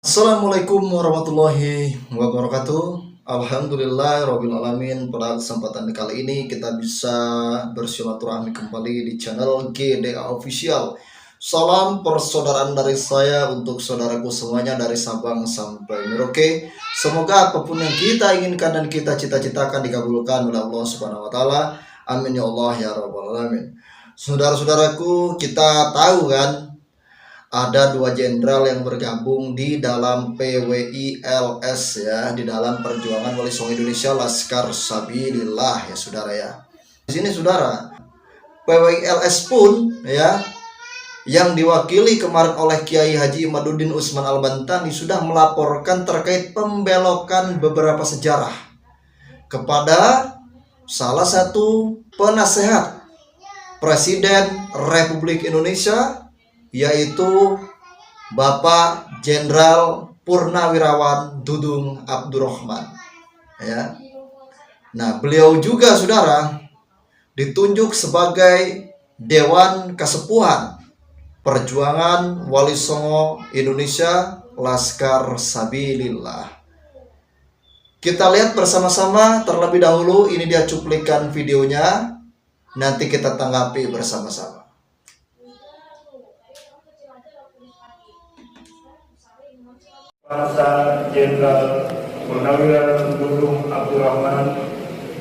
Assalamualaikum warahmatullahi wabarakatuh. Alhamdulillah alamin. Pada kesempatan kali ini kita bisa bersilaturahmi kembali di channel GDA Official. Salam persaudaraan dari saya untuk saudaraku semuanya dari Sabang sampai Merauke. Semoga apapun yang kita inginkan dan kita cita-citakan dikabulkan oleh Allah Subhanahu wa taala. Amin ya Allah ya rabbal alamin. Saudara-saudaraku, kita tahu kan ada dua jenderal yang bergabung di dalam PWILS ya, di dalam perjuangan Wali Songo Indonesia Laskar Sabilillah ya saudara ya. Di sini saudara, PWILS pun ya yang diwakili kemarin oleh Kiai Haji Imaduddin Usman Al-Bantani sudah melaporkan terkait pembelokan beberapa sejarah kepada salah satu penasehat Presiden Republik Indonesia, yaitu Bapak Jenderal Purnawirawan Dudung Abdurrahman ya. Nah, beliau juga saudara ditunjuk sebagai Dewan Kasepuhan Perjuangan Wali Songo Indonesia Laskar Sabilillah. Kita lihat bersama-sama terlebih dahulu, ini dia cuplikan videonya, nanti kita tanggapi bersama-sama. Masa Jenderal Purnawirawan Dudung Abdurrahman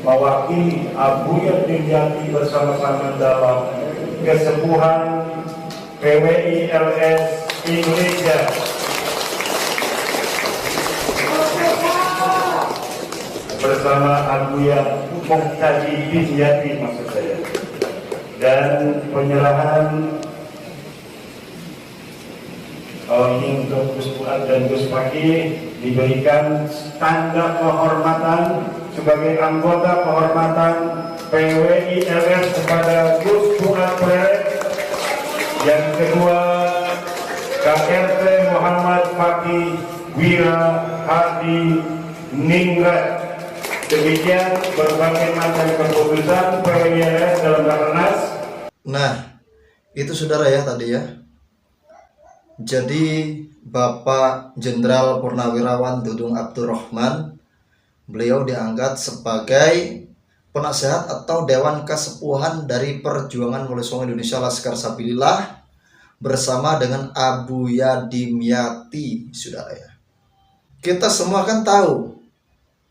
mewakili Abuya Dimyati bersama-sama dalam kesepuhan PWILS Indonesia. Bersama Abuya Muhtadi Dimyati maksud saya. Dan penyerahan untuk Gus Fuad dan Gus Fakih diberikan tanda kehormatan sebagai anggota kehormatan PWILS kepada Gus Fuad. Yang kedua, KRT Muhammad Fakih Wira Hadi Ningrat. Demikian berbagai macam keputusan PWILS dalam Rakernas. Nah, itu saudara ya tadi ya. Jadi Bapak Jenderal Purnawirawan Dudung Abdurrahman, beliau diangkat sebagai penasehat atau Dewan Kasepuhan dari Perjuangan Wali Songo Indonesia Laskar Sabilillah bersama dengan Abuya Dimyati, saudara ya. Kita semua kan tahu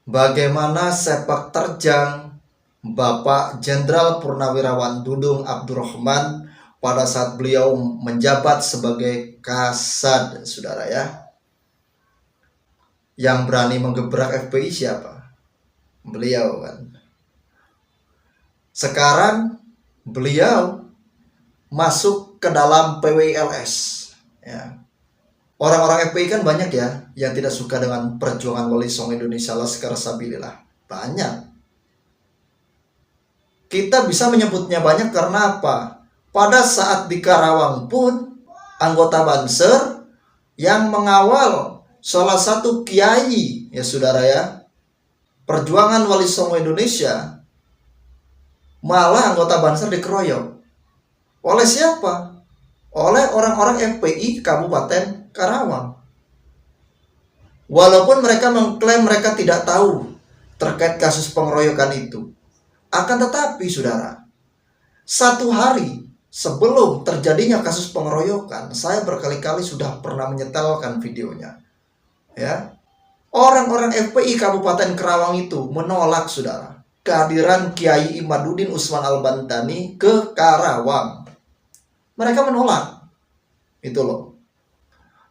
bagaimana sepak terjang Bapak Jenderal Purnawirawan Dudung Abdurrahman pada saat beliau menjabat sebagai Kasad, saudara ya. Yang berani menggebrak FPI siapa? Beliau kan. Sekarang beliau masuk ke dalam PWILS ya. Orang-orang FPI kan banyak ya yang tidak suka dengan perjuangan Wali Songo Indonesia Laskar Sabilillah. Banyak. Kita bisa menyebutnya banyak karena apa? Pada saat di Karawang pun anggota Banser yang mengawal salah satu kiai ya saudara ya, Perjuangan Wali Songo Indonesia, malah anggota Banser dikeroyok. Oleh siapa? Oleh orang-orang FPI Kabupaten Karawang. Walaupun mereka mengklaim mereka tidak tahu terkait kasus pengeroyokan itu. Akan tetapi saudara, satu hari sebelum terjadinya kasus pengeroyokan, saya berkali-kali sudah pernah menyetelkan videonya. Ya. Orang-orang FPI Kabupaten Karawang itu menolak saudara kehadiran Kiai Imaduddin Usman Al-Bantani ke Karawang. Mereka menolak. Itu loh.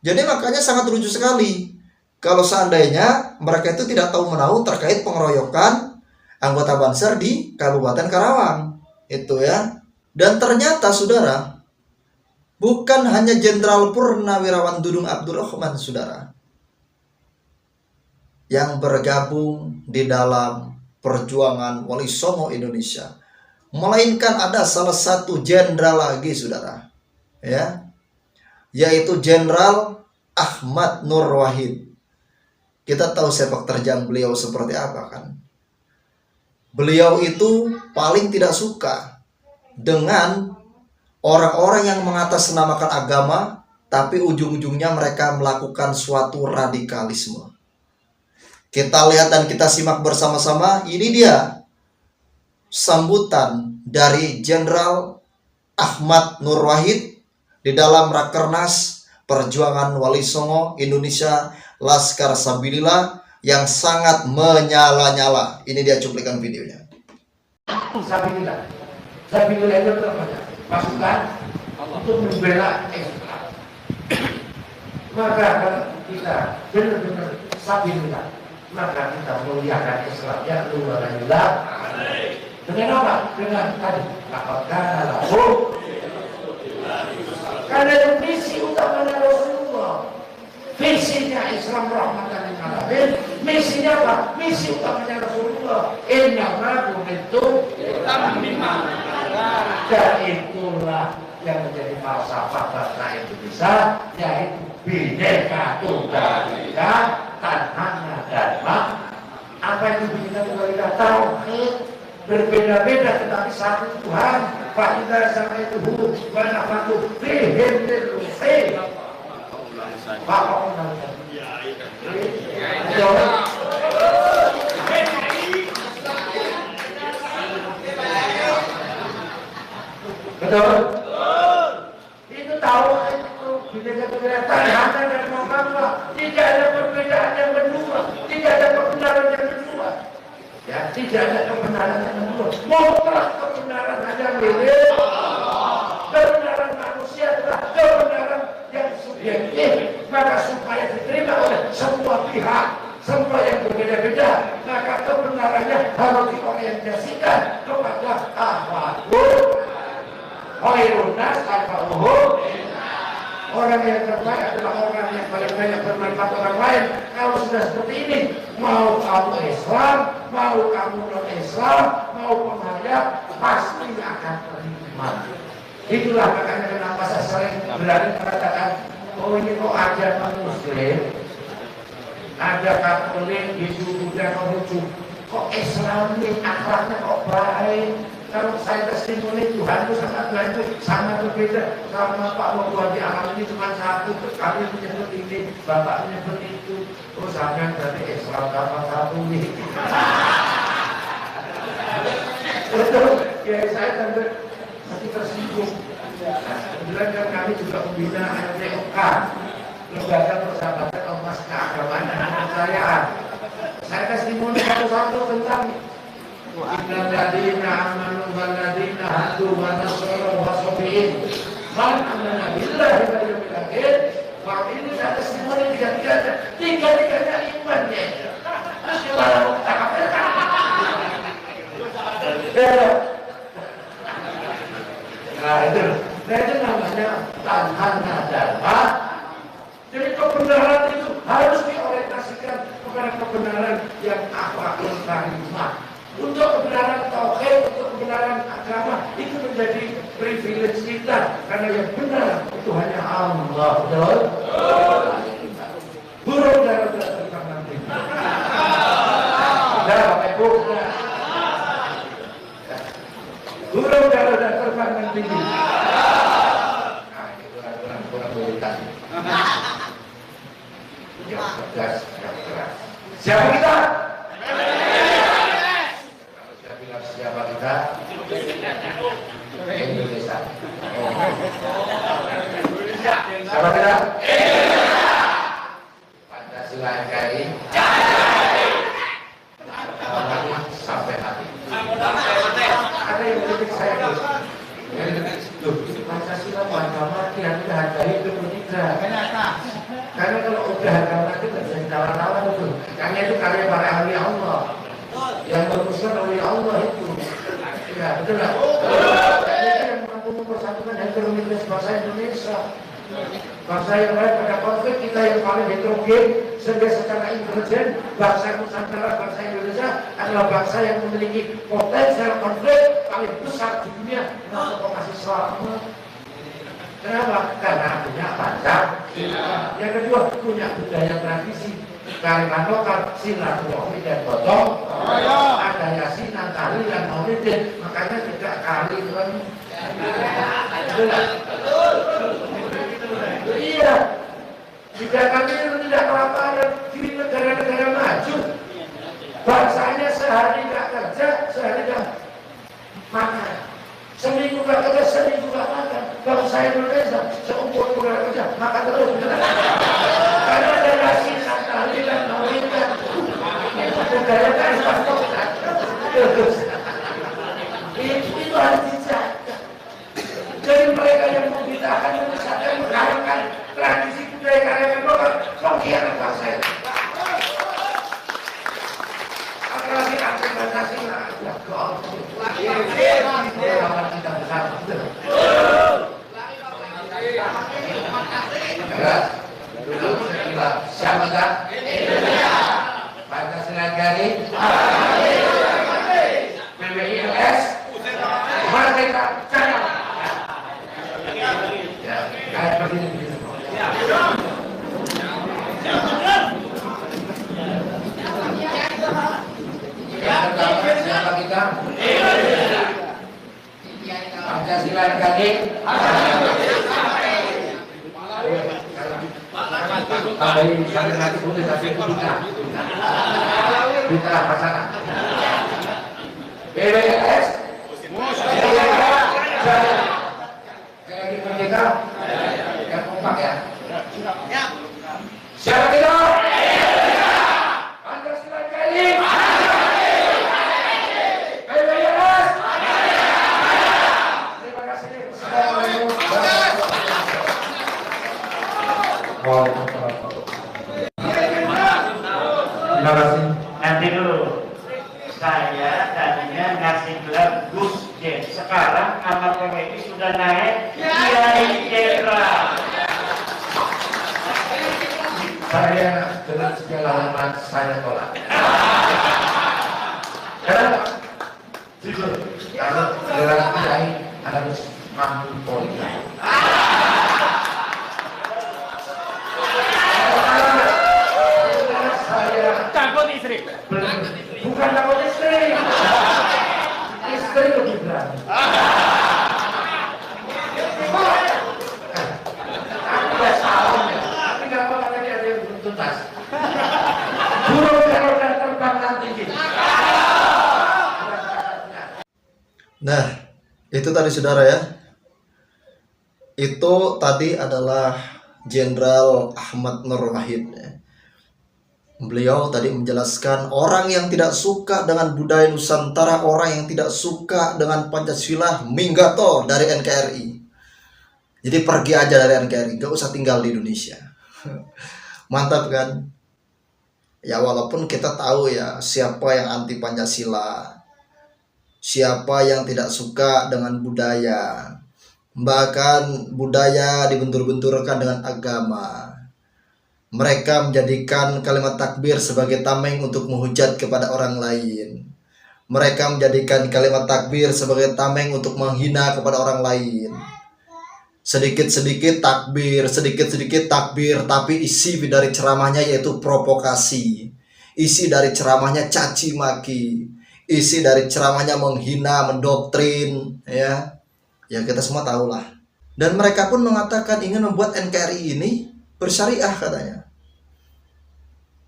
Jadi makanya sangat lucu sekali kalau seandainya mereka itu tidak tahu menahu terkait pengeroyokan anggota Banser di Kabupaten Karawang. Itu ya. Dan ternyata saudara, bukan hanya Jenderal Purnawirawan Dudung Abdurrahman saudara yang bergabung di dalam Perjuangan Wali Songo Indonesia, melainkan ada salah satu jenderal lagi saudara ya, yaitu Jenderal Ahmad Nur Wahid. Kita tahu sepak terjang beliau seperti apa kan. Beliau itu paling tidak suka dengan orang-orang yang mengatasnamakan agama tapi ujung-ujungnya mereka melakukan suatu radikalisme. Kita lihat dan kita simak bersama-sama. Ini dia sambutan dari Jenderal Ahmad Nur Wahid di dalam Rakernas Perjuangan Wali Songo Indonesia Laskar Sabilillah yang sangat menyala-nyala. Ini dia cuplikan videonya. Sabilillah. Sabilillah itu namanya pasukan untuk membela Islam. Maka kalau kita benar-benar sabilillah, maka kita muliakan Islam ya luar. Dengan apa? Dengan tadi apakah lahu. Karena itu misi utamanya Rasulullah. Visinya Islam rahmatan lil alamin. Misinya apa? Misi utamanya Rasulullah. Innama bu'ithu dan itulah yang menjadi falsafah bangsa Indonesia, yaitu Bhinneka Tunggal Ika Tanhana Dharma. Apa itu Bhinneka Tunggal Ika? Tauhid. Berbeda-beda tetapi satu Tuhan. Fa'idha sama itu wa nafatu fihim lil-rufi. Betul? Itu tahu itu Bhinneka Tunggal Ika Tanhana dan Muhammad. Tidak ada perbedaan yang kedua, tidak ada kebenaran yang kedua. Ya, tidak ada kebenaran yang kedua. Mutlak kebenaran hanya milik kebenaran manusia adalah kebenaran yang subjektif. Maka supaya diterima oleh semua pihak, semua yang berbeda-beda, maka kebenarannya harus diorientasikan kepada ahwadul khairun nas anfa'uhum. Orang yang terbaik adalah orang yang paling banyak bermanfaat orang lain. Kalau sudah seperti ini, mau kamu Islam, mau kamu non-Islam, mau penghayat, pasti akan terima. Itulah makanya kenapa saya sering berani mengatakan, oh ini kok ada Muslim, ada Katolik, Hindu, Buddha, Konghucu, kok Islami, akhlaknya kok baik. Kalau saya testimoni Tuhan itu sangat baik, sangat berbeda sama Pak Wali Alam ini cuma satu, kami menyebut ini, Bapak menyebut itu. Oh sampai berarti Islam apa satu nih. Betul, ya saya sampai masih tersinggung. Kemudian kan kami juga membina LTOK, Lembaga Persahabatan Ormas Keagamaan dan Kepercayaan. Saya testimoni satu-satu tentang Innal ladzina amanu wal ladzina hadu wa nasaru wa sabiin man amana billahi wal yawmil akhir. Bahwa ini ada testimoni tiga-tiganya iman ya. Kalau tak kafir nah itu namanya tanhana dharma. Jadi kebenaran itu harus diorientasikan kepada kebenaran yang akhlakul karimah. Untuk kebenaran tauhid, untuk kebenaran agama itu menjadi privilege kita karena yang benar itu hanya Allah. Betul? Burung darah terbang nanti. Sudah, Bapak Ibu. Burung darah terbang nanti. Nah, itu kurang berikan. Yang tegas, yang keras. Siapa kita? Siapa kita? Indonesia. Siapa kita? Pancasila NKRI. Sampai mati. Ada yang kritik saya tuh. Pancasila harga mati, harga hargai itu tidak. Karena kalau udah harga mati tidak bisa ditawar-tawar itu. Karena itu karya para ahli Allah. Yang merumuskan oleh Allah itu. Ya, betul lah. Ini yang mampu mempersatukan heterogenitas bangsa Indonesia. Bangsa yang lain pada konflik, kita yang paling heterogen, sehingga secara intelijen bangsa Nusantara, bangsa Indonesia adalah bangsa yang memiliki potensial konflik paling besar di dunia. Kenapa kok masih selamat? Kenapa? Karena punya Pancasila. Yang kedua, punya budaya tradisi. Kearifan lokal, silaturahmi dan gotong royong, ada yasinan, tari dan maulidin, makanya tidak kali kan? Iya, Jika kami tidak kelaparan di negara-negara maju, bangsanya sehari nggak kerja, sehari nggak makan. Seminggu nggak kerja, seminggu nggak makan. Kalau saya Indonesia, seumur nggak kerja, makan terus. Karena ada nasi, santali, dan mawikan. Negara kan pasokan. Itu harus dijaga. Jadi mereka yang membitakan, menyesatkan, mengharapkan tradisi budaya karyawan lokal, mengkhianat bangsa ini. Apalagi aku Pancasila, ya God. Kita besar. Siapa tak? Pancasila Negara, PBILS, Merdeka, Jaya. Ya, kayak begini. Yang pertama siapa kita? Pancasila Negara. Tambahin satu lagi boleh tapi kita pasangan. PBS. Lagi merdeka. Yang kompak ya. Siapa kita? Pancasila Negara. PBS. Terima kasih. Terima kasih. Nanti dulu. Saya tadinya ngasih gelar Gus Jen. Sekarang kamar PWI sudah naik Kiai Jenderal. Saya dengan segala hormat saya tolak. Kenapa? Jujur, kalau gelar kiai harus mampu politik. Takut istri. Bukan takut istri. Istri lebih berani. Aku udah salah. Tapi nggak apa-apa tadi ada yang belum tuntas. Burung Garuda terbang nanti. Nah, itu tadi saudara ya. Itu tadi adalah Jenderal Ahmad Nur Wahid. Beliau tadi menjelaskan orang yang tidak suka dengan budaya Nusantara, orang yang tidak suka dengan Pancasila, minggato dari NKRI. Jadi pergi aja dari NKRI, gak usah tinggal di Indonesia. Mantap kan? Ya walaupun kita tahu ya siapa yang anti Pancasila, siapa yang tidak suka dengan budaya, bahkan budaya dibentur-benturkan dengan agama. Mereka menjadikan kalimat takbir sebagai tameng untuk menghujat kepada orang lain. Mereka menjadikan kalimat takbir sebagai tameng untuk menghina kepada orang lain. Sedikit-sedikit takbir, tapi isi dari ceramahnya yaitu provokasi. Isi dari ceramahnya caci maki. Isi dari ceramahnya menghina, mendoktrin, ya. Ya kita semua tahulah. Dan mereka pun mengatakan ingin membuat NKRI ini bersyariah katanya.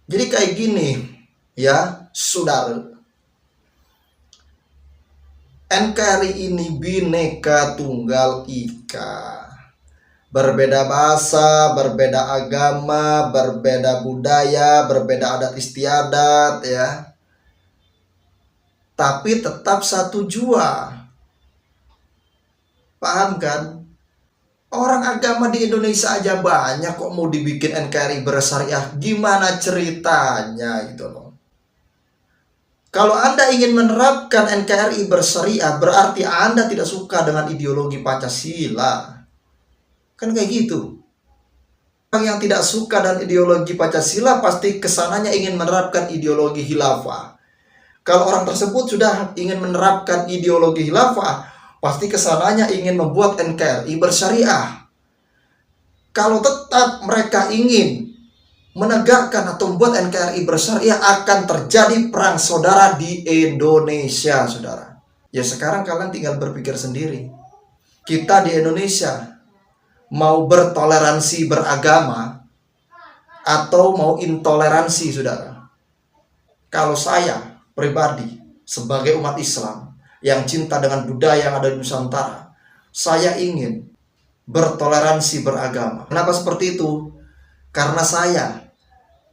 Jadi kayak gini ya saudara, NKRI ini bineka tunggal ika, berbeda bahasa, berbeda agama, berbeda budaya, berbeda adat istiadat ya, tapi tetap satu jua. Paham kan? Orang agama di Indonesia aja banyak kok mau dibikin NKRI bersyariah. Gimana ceritanya gitu loh. Kalau Anda ingin menerapkan NKRI bersyariah, berarti Anda tidak suka dengan ideologi Pancasila. Kan kayak gitu. Orang yang tidak suka dengan ideologi Pancasila pasti kesananya ingin menerapkan ideologi khilafah. Kalau orang tersebut sudah ingin menerapkan ideologi khilafah, pasti kesananya ingin membuat NKRI bersyariah. Kalau tetap mereka ingin menegakkan atau membuat NKRI bersyariah, akan terjadi perang saudara di Indonesia, saudara. Ya sekarang kalian tinggal berpikir sendiri. Kita di Indonesia mau bertoleransi beragama, atau mau intoleransi, saudara. Kalau saya pribadi sebagai umat Islam yang cinta dengan budaya yang ada di Nusantara, saya ingin bertoleransi beragama. Kenapa seperti itu? Karena saya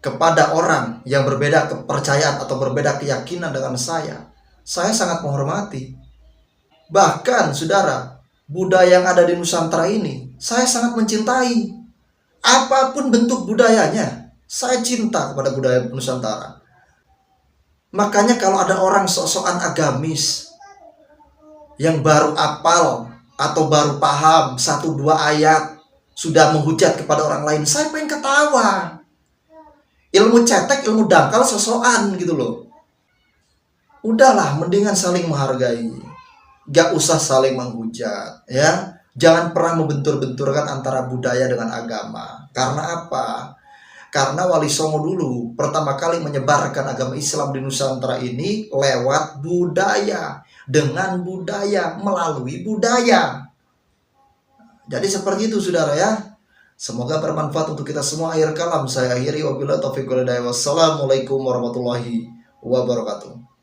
kepada orang yang berbeda kepercayaan atau berbeda keyakinan dengan saya sangat menghormati. Bahkan, saudara, budaya yang ada di Nusantara ini, saya sangat mencintai. Apapun bentuk budayanya, saya cinta kepada budaya Nusantara. Makanya kalau ada orang sok-sokan agamis yang baru apal atau baru paham 1-2 ayat sudah menghujat kepada orang lain, saya pengen ketawa. Ilmu cetek, ilmu dangkal sok-sokan gitu loh. Udahlah, mendingan saling menghargai. Gak usah saling menghujat, ya. Jangan pernah membentur-benturkan antara budaya dengan agama. Karena apa? Karena Wali Songo dulu pertama kali menyebarkan agama Islam di Nusantara ini lewat budaya, dengan budaya, melalui budaya. Jadi seperti itu, saudara, ya. Semoga bermanfaat untuk kita semua. Akhir kalam saya akhiri, wabillahi taufiq wal hidayah. Wassalamualaikum warahmatullahi wabarakatuh.